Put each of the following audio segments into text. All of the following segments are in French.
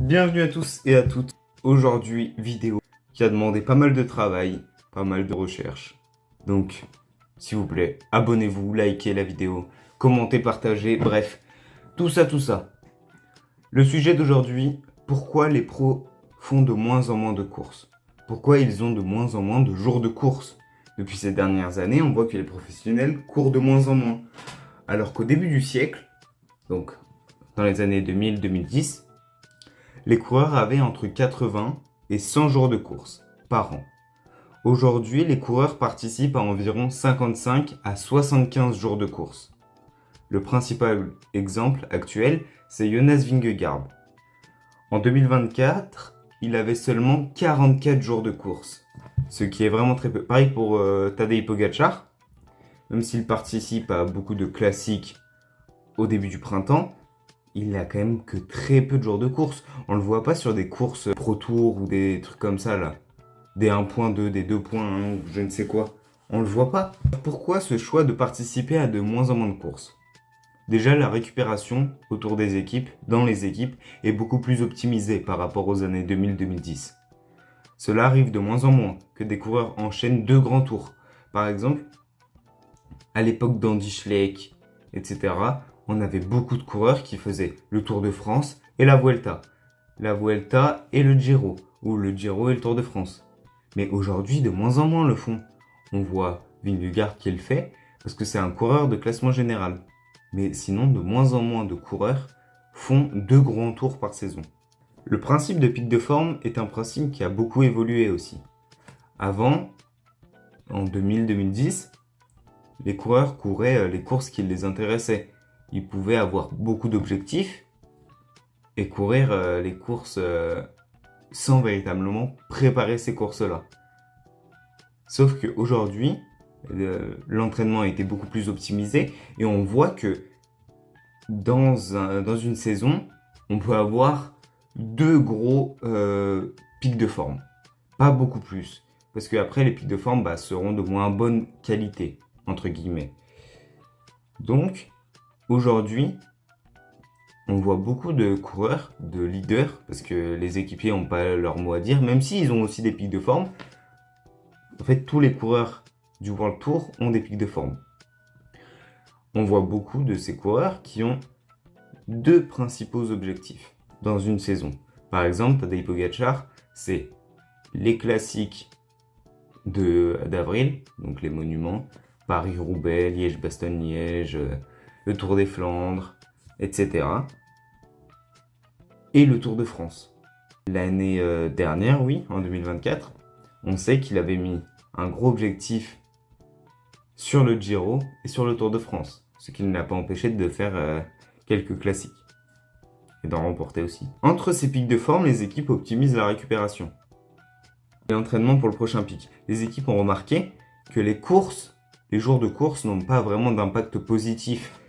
Bienvenue à tous et à toutes. Aujourd'hui, vidéo qui a demandé pas mal de travail, pas mal de recherche. Donc, s'il vous plaît, abonnez-vous, likez la vidéo, commentez, partagez, bref, tout ça, tout ça. Le sujet d'aujourd'hui, pourquoi les pros font de moins en moins de courses? Pourquoi ils ont de moins en moins de jours de course? Depuis ces dernières années, on voit que les professionnels courent de moins en moins. Alors qu'au début du siècle, donc dans les années 2000-2010, les coureurs avaient entre 80 et 100 jours de course par an. Aujourd'hui, les coureurs participent à environ 55 à 75 jours de course. Le principal exemple actuel, c'est Jonas Vingegaard. En 2024, il avait seulement 44 jours de course, ce qui est vraiment très peu. Pareil pour Tadej Pogačar, même s'il participe à beaucoup de classiques au début du printemps, il n'a quand même que très peu de jours de course. On le voit pas sur des courses Pro Tour ou des trucs comme ça là. Des 1.2, des 2.1 ou je ne sais quoi. On le voit pas. Pourquoi ce choix de participer à de moins en moins de courses? Déjà, la récupération autour des équipes, dans les équipes, est beaucoup plus optimisée par rapport aux années 2000-2010. Cela arrive de moins en moins que des coureurs enchaînent deux grands tours. Par exemple, à l'époque d'Andy Schleck, etc., on avait beaucoup de coureurs qui faisaient le Tour de France et la Vuelta. La Vuelta et le Giro, ou le Giro et le Tour de France. Mais aujourd'hui, de moins en moins le font. On voit Vingegaard qui le fait, parce que c'est un coureur de classement général. Mais sinon, de moins en moins de coureurs font deux grands tours par saison. Le principe de pic de forme est un principe qui a beaucoup évolué aussi. Avant, en 2000-2010, les coureurs couraient les courses qui les intéressaient. Ils pouvaient avoir beaucoup d'objectifs et courir les courses sans véritablement préparer ces courses-là. Sauf qu'aujourd'hui, l'entraînement a été beaucoup plus optimisé et on voit que dans une saison, on peut avoir deux gros pics de forme. Pas beaucoup plus. Parce qu'après, les pics de forme seront de moins bonne qualité, entre guillemets. Donc, aujourd'hui, on voit beaucoup de coureurs, de leaders, parce que les équipiers n'ont pas leur mot à dire, même s'ils ont aussi des pics de forme. En fait, tous les coureurs du World Tour ont des pics de forme. On voit beaucoup de ces coureurs qui ont deux principaux objectifs dans une saison. Par exemple, Tadej Pogačar, c'est les classiques d'avril, donc les monuments, Paris-Roubaix, Liège-Bastogne-Liège, le Tour des Flandres, etc. Et le Tour de France. L'année dernière, oui, en 2024, on sait qu'il avait mis un gros objectif sur le Giro et sur le Tour de France, ce qui ne l'a pas empêché de faire quelques classiques et d'en remporter aussi. Entre ces pics de forme, les équipes optimisent la récupération et l'entraînement pour le prochain pic. Les équipes ont remarqué que les jours de course n'ont pas vraiment d'impact positif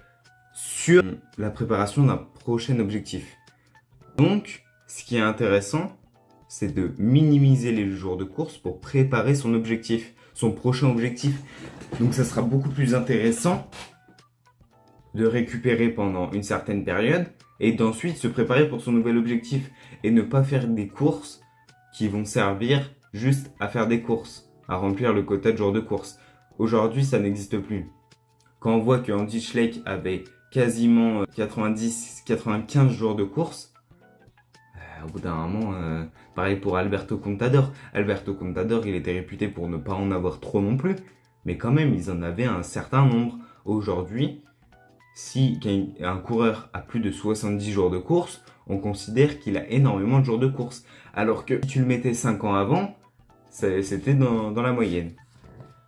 sur la préparation d'un prochain objectif. Donc, ce qui est intéressant, c'est de minimiser les jours de course pour préparer son objectif, son prochain objectif. Donc, ça sera beaucoup plus intéressant de récupérer pendant une certaine période et d'ensuite se préparer pour son nouvel objectif et ne pas faire des courses qui vont servir juste à faire des courses, à remplir le quota de jours de course. Aujourd'hui, ça n'existe plus. Quand on voit que Andy Schleck avait quasiment 90-95 jours de course, au bout d'un moment, pareil pour Alberto Contador. Alberto Contador, il était réputé pour ne pas en avoir trop non plus, mais quand même, ils en avaient un certain nombre. Aujourd'hui, si un coureur a plus de 70 jours de course, on considère qu'il a énormément de jours de course. Alors que si tu le mettais 5 ans avant, c'était dans la moyenne.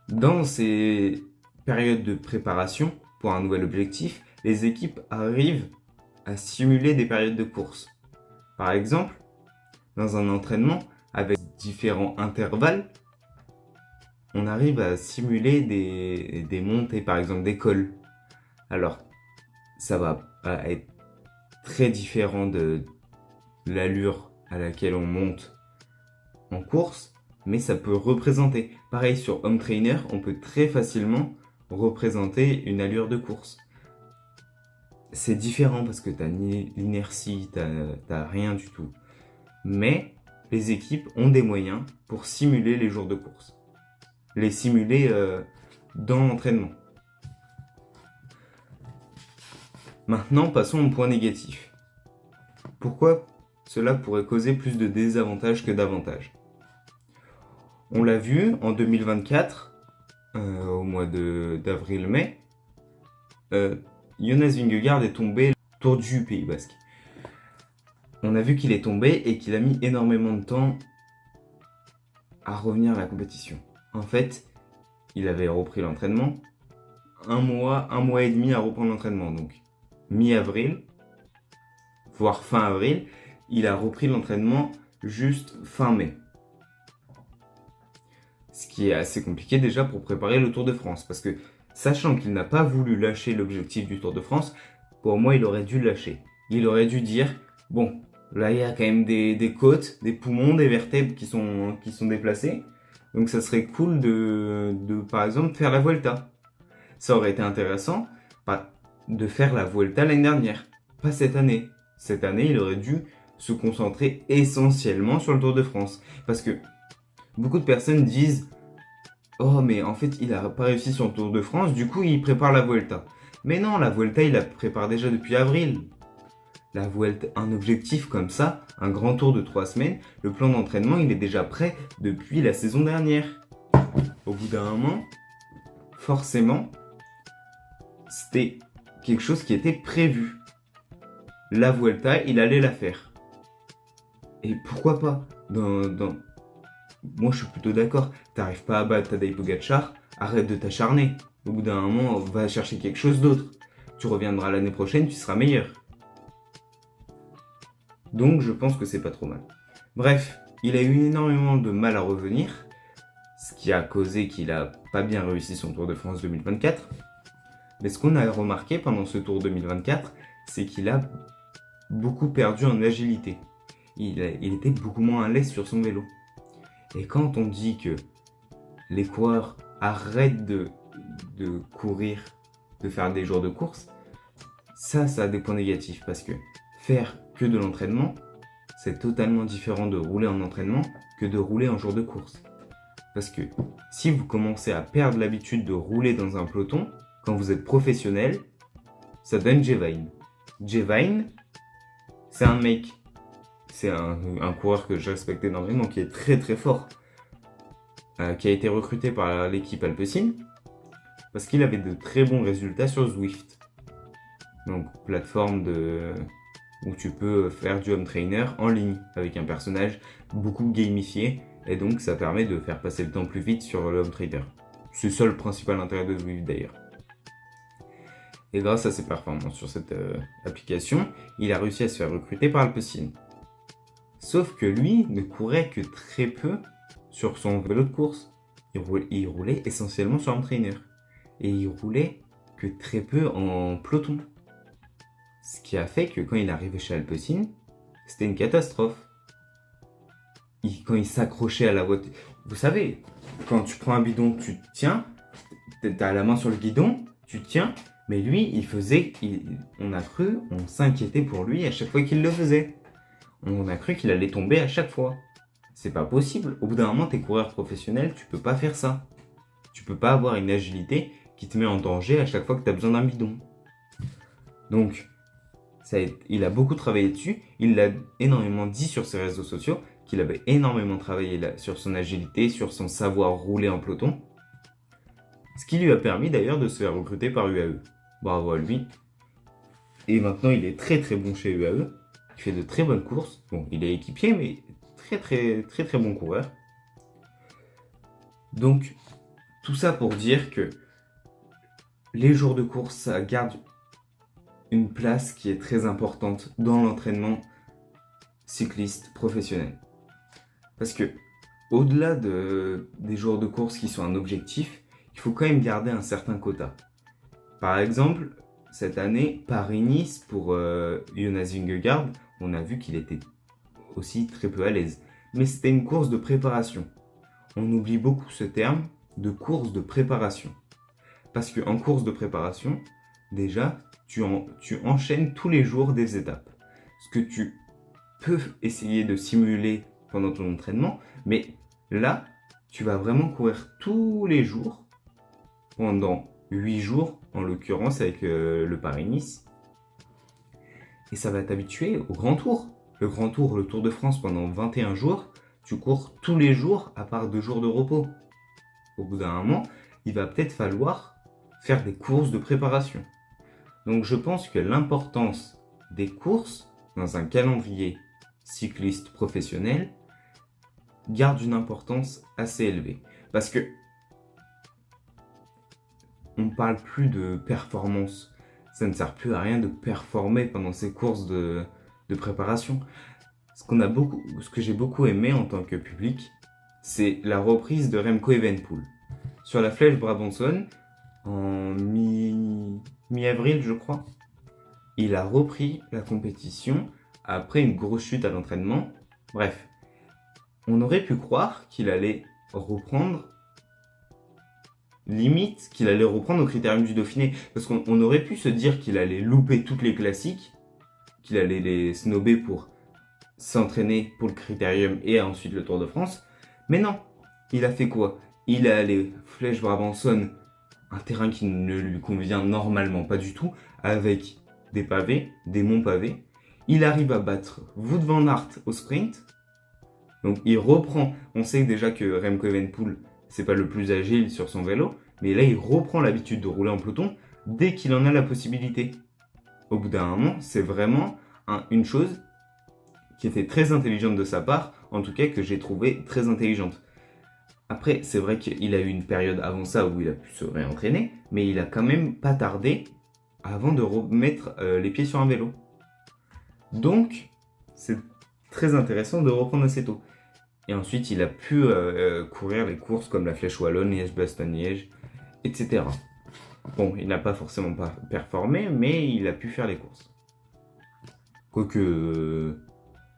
Dans ces périodes de préparation pour un nouvel objectif, les équipes arrivent à simuler des périodes de course. Par exemple, dans un entraînement avec différents intervalles, on arrive à simuler des montées, par exemple des cols. Alors, ça va être très différent de l'allure à laquelle on monte en course, mais ça peut représenter. Pareil sur Home Trainer, on peut très facilement représenter une allure de course. C'est différent parce que t'as ni l'inertie, t'as rien du tout. Mais les équipes ont des moyens pour simuler les jours de course. Les simuler dans l'entraînement. Maintenant, passons au point négatif. Pourquoi cela pourrait causer plus de désavantages que d'avantages? On l'a vu en 2024, au mois d'avril-mai, Jonas Vingegaard est tombé au Tour du Pays Basque. On a vu qu'il est tombé et qu'il a mis énormément de temps à revenir à la compétition. En fait, il avait repris l'entraînement, un mois et demi à reprendre l'entraînement. Donc, mi-avril, voire fin avril, il a repris l'entraînement juste fin mai. Ce qui est assez compliqué déjà pour préparer le Tour de France. Parce que, sachant qu'il n'a pas voulu lâcher l'objectif du Tour de France, pour moi, il aurait dû le lâcher. Il aurait dû dire, bon, là, il y a quand même des côtes, des poumons, des vertèbres qui sont déplacées. Donc, ça serait cool de, par exemple, faire la Vuelta. Ça aurait été intéressant de faire la Vuelta l'année dernière, pas cette année. Cette année, il aurait dû se concentrer essentiellement sur le Tour de France. Parce que beaucoup de personnes disent « Oh, mais en fait, il n'a pas réussi sur le Tour de France, du coup, il prépare la Vuelta. » Mais non, la Vuelta, il la prépare déjà depuis avril. La Vuelta, un objectif comme ça, un grand tour de 3 semaines, le plan d'entraînement, il est déjà prêt depuis la saison dernière. Au bout d'un moment, forcément, c'était quelque chose qui était prévu. La Vuelta, il allait la faire. Et pourquoi pas Moi, je suis plutôt d'accord. T'arrives pas à battre Tadej Pogačar, arrête de t'acharner. Au bout d'un moment, va chercher quelque chose d'autre. Tu reviendras l'année prochaine, tu seras meilleur. Donc, je pense que c'est pas trop mal. Bref, il a eu énormément de mal à revenir, ce qui a causé qu'il a pas bien réussi son Tour de France 2024. Mais ce qu'on a remarqué pendant ce Tour 2024, c'est qu'il a beaucoup perdu en agilité. Il était beaucoup moins à l'aise sur son vélo. Et quand on dit que les coureurs arrêtent de courir, de faire des jours de course, ça a des points négatifs. Parce que faire que de l'entraînement, c'est totalement différent de rouler en entraînement que de rouler en jour de course. Parce que si vous commencez à perdre l'habitude de rouler dans un peloton, quand vous êtes professionnel, ça donne Jevine. Jevine, c'est un mec, c'est un coureur que je respecte énormément, qui est très très fort, qui a été recruté par l'équipe Alpecin, parce qu'il avait de très bons résultats sur Zwift. Donc plateforme où tu peux faire du home trainer en ligne, avec un personnage beaucoup gamifié, et donc ça permet de faire passer le temps plus vite sur le home trainer. C'est ça le principal intérêt de Zwift d'ailleurs. Et grâce à ses performances sur cette application, il a réussi à se faire recruter par Alpecin. Sauf que lui ne courait que très peu sur son vélo de course. Il roulait essentiellement sur un trainer. Et il roulait que très peu en peloton. Ce qui a fait que quand il arrivait chez Alpecin, c'était une catastrophe. Quand il s'accrochait à la voiture... Vous savez, quand tu prends un bidon, tu te tiens, t'as la main sur le guidon, tu te tiens... Mais lui, on s'inquiétait pour lui à chaque fois qu'il le faisait. On a cru qu'il allait tomber à chaque fois. C'est pas possible. Au bout d'un moment, t'es coureur professionnel, tu peux pas faire ça. Tu peux pas avoir une agilité qui te met en danger à chaque fois que t'as besoin d'un bidon. Donc, il a beaucoup travaillé dessus. Il l'a énormément dit sur ses réseaux sociaux qu'il avait énormément travaillé sur son agilité, sur son savoir rouler en peloton. Ce qui lui a permis d'ailleurs de se faire recruter par UAE. Bravo à lui. Et maintenant, il est très très bon chez UAE. Il fait de très bonnes courses. Bon, il est équipier, mais très très très très bon coureur. Donc, tout ça pour dire que les jours de course, ça garde une place qui est très importante dans l'entraînement cycliste professionnel. Parce que, au-delà des jours de course qui sont un objectif, il faut quand même garder un certain quota. Par exemple, cette année, Paris-Nice pour Jonas Vingegaard, on a vu qu'il était aussi très peu à l'aise. Mais c'était une course de préparation. On oublie beaucoup ce terme de course de préparation. Parce qu'en course de préparation, déjà, tu enchaînes tous les jours des étapes. Ce que tu peux essayer de simuler pendant ton entraînement, mais là, tu vas vraiment courir tous les jours, pendant 8 jours, en l'occurrence avec le Paris-Nice. Et ça va t'habituer au Grand Tour. Le Grand Tour, le Tour de France pendant 21 jours, tu cours tous les jours à part 2 jours de repos. Au bout d'un moment, il va peut-être falloir faire des courses de préparation. Donc je pense que l'importance des courses dans un calendrier cycliste professionnel garde une importance assez élevée. Parce que on ne parle plus de performance. Ça ne sert plus à rien de performer pendant ces courses de préparation. Ce que j'ai beaucoup aimé en tant que public, c'est la reprise de Remco Evenepoel. Sur la Flèche Brabançonne, en mi-avril, je crois, il a repris la compétition après une grosse chute à l'entraînement. Bref, on aurait pu croire qu'il allait reprendre, limite qu'il allait reprendre au Critérium du Dauphiné, parce qu'on aurait pu se dire qu'il allait louper toutes les classiques, qu'il allait les snobber pour s'entraîner pour le Critérium et ensuite le Tour de France. Mais non, il a fait quoi? Il est allé Flèche Brabançonne, un terrain qui ne lui convient normalement pas du tout, avec des pavés, des monts pavés. Il arrive à battre Wout van Aert au sprint. Donc il reprend, on sait déjà que Remco Evenepoel, c'est pas le plus agile sur son vélo, mais là il reprend l'habitude de rouler en peloton dès qu'il en a la possibilité. Au bout d'un moment, c'est vraiment une chose qui était très intelligente de sa part, en tout cas que j'ai trouvé très intelligente. Après, c'est vrai qu'il a eu une période avant ça où il a pu se réentraîner, mais il a quand même pas tardé avant de remettre les pieds sur un vélo. Donc, c'est très intéressant de reprendre assez tôt. Et ensuite, il a pu courir les courses comme la Flèche Wallonne, Liège-Bastogne-Liège, etc. Bon, il n'a pas forcément pas performé, mais il a pu faire les courses. Quoique,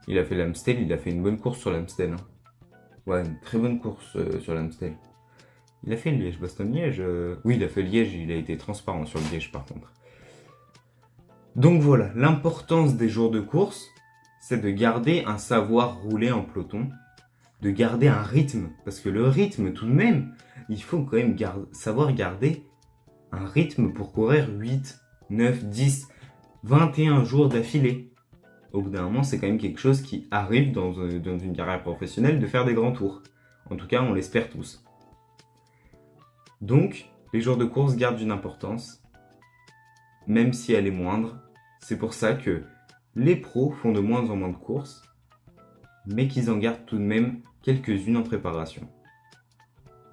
il a fait l'Amstel, il a fait une bonne course sur l'Amstel. Hein. Ouais, une très bonne course sur l'Amstel. Il a fait Liège-Bastogne-Liège. Oui, il a fait Liège, il a été transparent sur le Liège par contre. Donc voilà, l'importance des jours de course, c'est de garder un savoir rouler en peloton, de garder un rythme, parce que le rythme tout de même, il faut quand même savoir garder un rythme pour courir 8, 9, 10, 21 jours d'affilée. Au bout d'un moment, c'est quand même quelque chose qui arrive dans une carrière professionnelle de faire des grands tours. En tout cas, on l'espère tous. Donc, les jours de course gardent une importance, même si elle est moindre. C'est pour ça que les pros font de moins en moins de courses, mais qu'ils en gardent tout de même quelques-unes en préparation.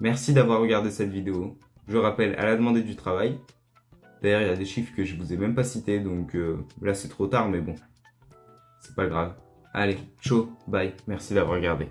Merci d'avoir regardé cette vidéo. Je rappelle, elle a demandé du travail. D'ailleurs, il y a des chiffres que je vous ai même pas cités, donc là c'est trop tard, mais bon, c'est pas grave. Allez, ciao, bye, merci d'avoir regardé.